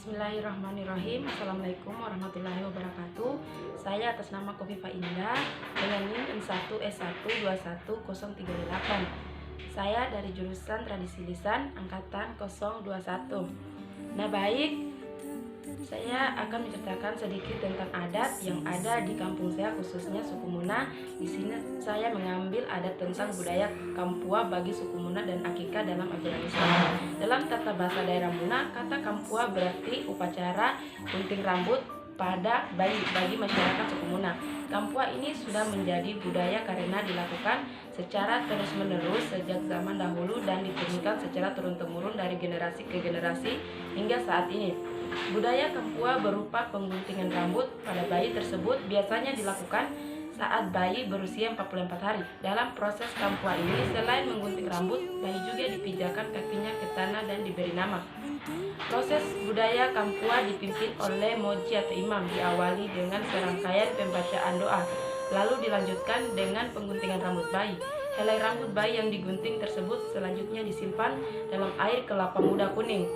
Bismillahirrahmanirrahim. Assalamualaikum warahmatullahi wabarakatuh. Saya atas nama Kofifa Indah dengan NIM N1S1211038. Saya dari jurusan Tradisi Lisan angkatan 021. Nah, baik, saya akan menceritakan sedikit tentang adat yang ada di kampung saya, khususnya suku Muna. Di sini saya mengambil adat tentang budaya Kampua bagi suku Muna dan akikah dalam ajaran Islam. Dalam tata bahasa daerah Muna, kata Kampua berarti upacara gunting rambut pada bayi bagi masyarakat suku Muna. Kampua ini sudah menjadi budaya karena dilakukan secara terus-menerus sejak zaman dahulu dan diturunkan secara turun-temurun dari generasi ke generasi hingga saat ini. Budaya Kampua berupa pengguntingan rambut pada bayi tersebut biasanya dilakukan saat bayi berusia 44 hari. Dalam proses Kampua ini, selain menggunting rambut, bayi juga dipijakan kakinya ke tanah dan diberi nama. Proses budaya Kampua dipimpin oleh moji atau imam, diawali dengan serangkaian pembacaan doa, lalu dilanjutkan dengan pengguntingan rambut bayi. Helai rambut bayi yang digunting tersebut selanjutnya disimpan dalam air kelapa muda kuning.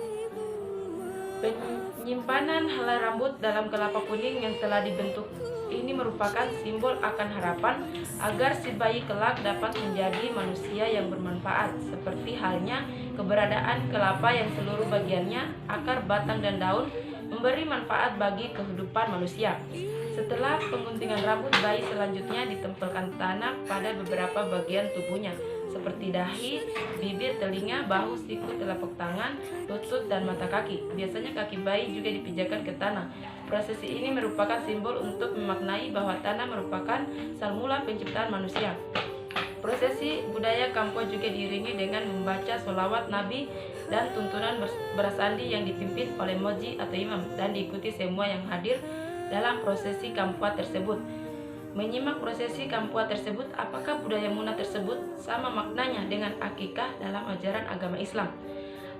Penyimpanan helai rambut dalam kelapa kuning yang telah dibentuk ini merupakan simbol akan harapan agar si bayi kelak dapat menjadi manusia yang bermanfaat, seperti halnya keberadaan kelapa yang seluruh bagiannya, akar, batang, dan daun memberi manfaat bagi kehidupan manusia. Setelah pengguntingan rambut bayi selanjutnya ditempelkan tanah pada beberapa bagian tubuhnya, seperti dahi, bibir, telinga, bahu, siku, telapak tangan, lutut, dan mata kaki. Biasanya kaki bayi juga dipijakan ke tanah. Prosesi ini merupakan simbol untuk memaknai bahwa tanah merupakan asal mula penciptaan manusia. Prosesi budaya Kampua juga diiringi dengan membaca sholawat Nabi dan tuntunan berasandi yang dipimpin oleh moji atau imam dan diikuti semua yang hadir dalam prosesi Kampua tersebut. Menyimak prosesi Kampua tersebut, apakah budaya Muna tersebut sama maknanya dengan akikah dalam ajaran agama Islam?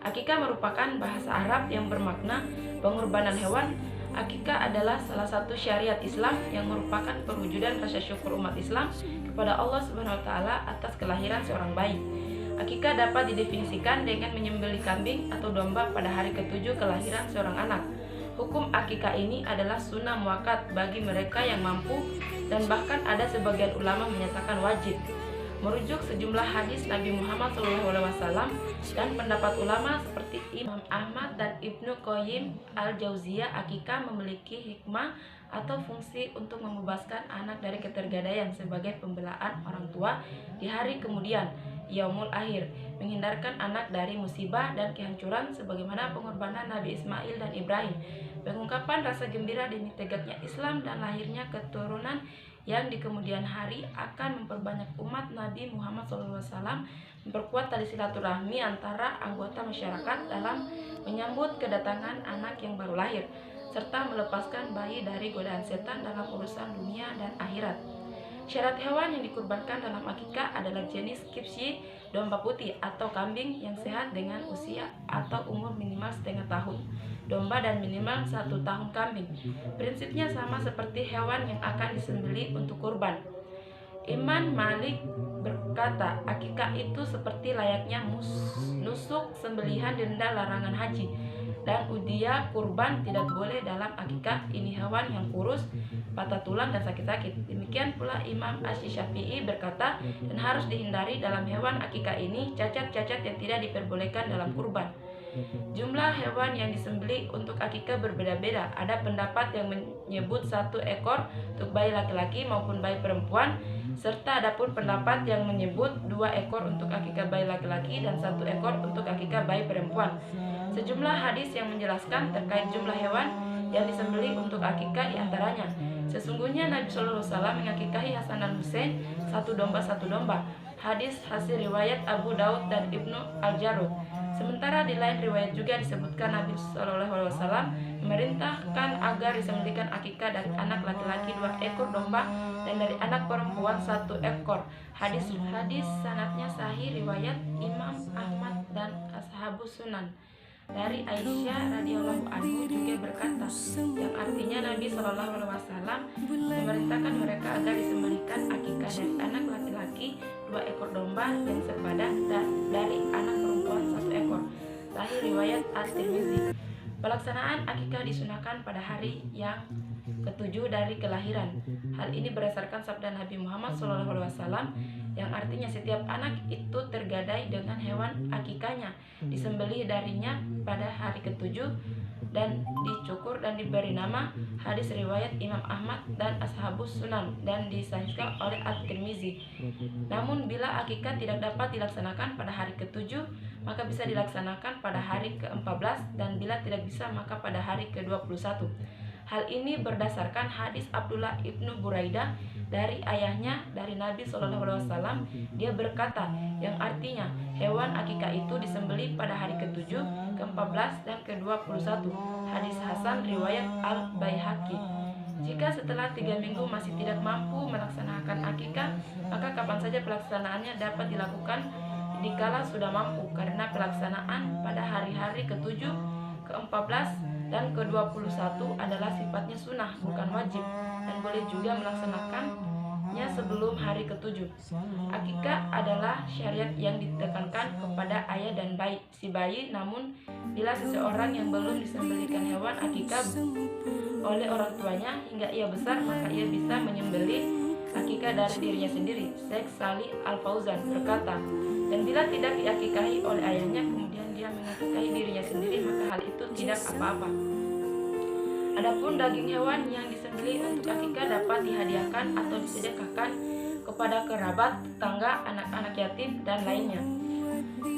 Akikah merupakan bahasa Arab yang bermakna pengorbanan hewan. Akikah adalah salah satu syariat Islam yang merupakan perwujudan rasa syukur umat Islam kepada Allah Subhanahu wa taala atas kelahiran seorang bayi. Akikah dapat didefinisikan dengan menyembelih kambing atau domba pada hari ke-7 kelahiran seorang anak. Hukum akikah ini adalah sunnah muakkad bagi mereka yang mampu dan bahkan ada sebagian ulama menyatakan wajib. Merujuk sejumlah hadis Nabi Muhammad SAW dan pendapat ulama seperti Imam Ahmad dan Ibnu Qayyim al-Jauziyah, akikah memiliki hikmah atau fungsi untuk membebaskan anak dari ketergadaian sebagai pembelaan orang tua di hari kemudian, Yaumul Akhir, menghindarkan anak dari musibah dan kehancuran sebagaimana pengorbanan Nabi Ismail dan Ibrahim, pengungkapan rasa gembira demi tegaknya Islam dan lahirnya keturunan yang di kemudian hari akan memperbanyak umat Nabi Muhammad SAW, memperkuat tali silaturahmi antara anggota masyarakat dalam menyambut kedatangan anak yang baru lahir, serta melepaskan bayi dari godaan setan dalam urusan dunia dan akhirat. Syarat hewan yang dikurbankan dalam akikah adalah jenis kipsi, domba putih atau kambing yang sehat dengan usia atau umur minimal setengah tahun domba dan minimal 1 tahun kambing. Prinsipnya sama seperti hewan yang akan disembelih untuk kurban. Imam Malik berkata, akikah itu seperti layaknya nusuk, sembelihan, denda, larangan haji, dan udia kurban tidak boleh dalam akikah. Ini hewan yang kurus, patah tulang, dan sakit-sakit. Demikian pula Imam Asy-Syafi'i berkata, dan harus dihindari dalam hewan akikah ini cacat-cacat yang tidak diperbolehkan dalam kurban. Jumlah hewan yang disembelih untuk akikah berbeda-beda. Ada pendapat yang menyebut 1 ekor untuk bayi laki-laki maupun bayi perempuan, serta ada pun pendapat yang menyebut 2 ekor untuk akikah bayi laki-laki dan 1 ekor untuk akikah bayi perempuan. Sejumlah hadis yang menjelaskan terkait jumlah hewan yang disembelih untuk akikah diantaranya, sesungguhnya Nabi SAW mengakikahi Hasan dan Husain 1 domba 1 domba. Hadis hasil riwayat Abu Daud dan Ibnu Al-Jarud. Sementara di lain riwayat juga disebutkan Nabi SAW memerintahkan agar disembelihkan akikah dari anak laki-laki 2 ekor domba dan dari anak perempuan 1 ekor. Hadis sanadnya sahih riwayat Imam Ahmad dan Ashabus Sunan. Dari Aisyah radhiyallahu anhu juga berkata, yang artinya Nabi SAW memerintahkan mereka agar disembelihkan akikah dari anak laki-laki 2 ekor domba yang sepadan dan dari anak perempuan 1 ekor. Sahih riwayat At-Tirmizi. Pelaksanaan akikah disunahkan pada hari yang ketujuh dari kelahiran. Hal ini berdasarkan sabda Nabi Muhammad SAW yang artinya setiap anak itu tergadai dengan hewan akikahnya, disembelih darinya pada hari ketujuh dan dicukur dan diberi nama. Hadis riwayat Imam Ahmad dan Ashabus Sunan dan disahihkan oleh At-Tirmizi. Namun bila akikah tidak dapat dilaksanakan pada hari ketujuh, maka bisa dilaksanakan pada hari ke-14, dan bila tidak bisa maka pada hari ke-21. Hal ini berdasarkan hadis Abdullah ibnu Buraidah dari ayahnya dari Nabi SAW. Dia berkata, yang artinya hewan akikah itu disembelih pada hari ke-7, ke-14, dan ke-21. Hadis Hasan riwayat Al-Baihaqi. Jika setelah 3 minggu masih tidak mampu melaksanakan akikah, maka kapan saja pelaksanaannya dapat dilakukan dikala sudah mampu, karena pelaksanaan pada hari-hari ke-7, ke-14, dan ke-21 adalah sifatnya sunnah, bukan wajib, dan boleh juga melaksanakannya sebelum hari ke-7. Akikah adalah syariat yang ditekankan kepada ayah dan si bayi, namun bila seseorang yang belum disembelihkan hewan akikah oleh orang tuanya hingga ia besar, maka ia bisa menyembelih akikah dari dirinya sendiri. Syekh Salih Al-Fauzan berkata, dan bila tidak diakikahi oleh ayahnya kemudian dia mengakikahi dirinya sendiri, maka hal itu tidak apa-apa. Adapun daging hewan yang disembelih untuk akikah dapat dihadiahkan atau disedekahkan kepada kerabat, tetangga, anak-anak yatim, dan lainnya.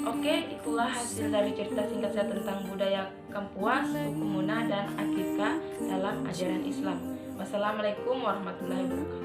Oke, itulah hasil dari cerita singkat saya tentang budaya Kapuas, suku Muna, dan akikah dalam ajaran Islam. Wassalamualaikum warahmatullahi wabarakatuh.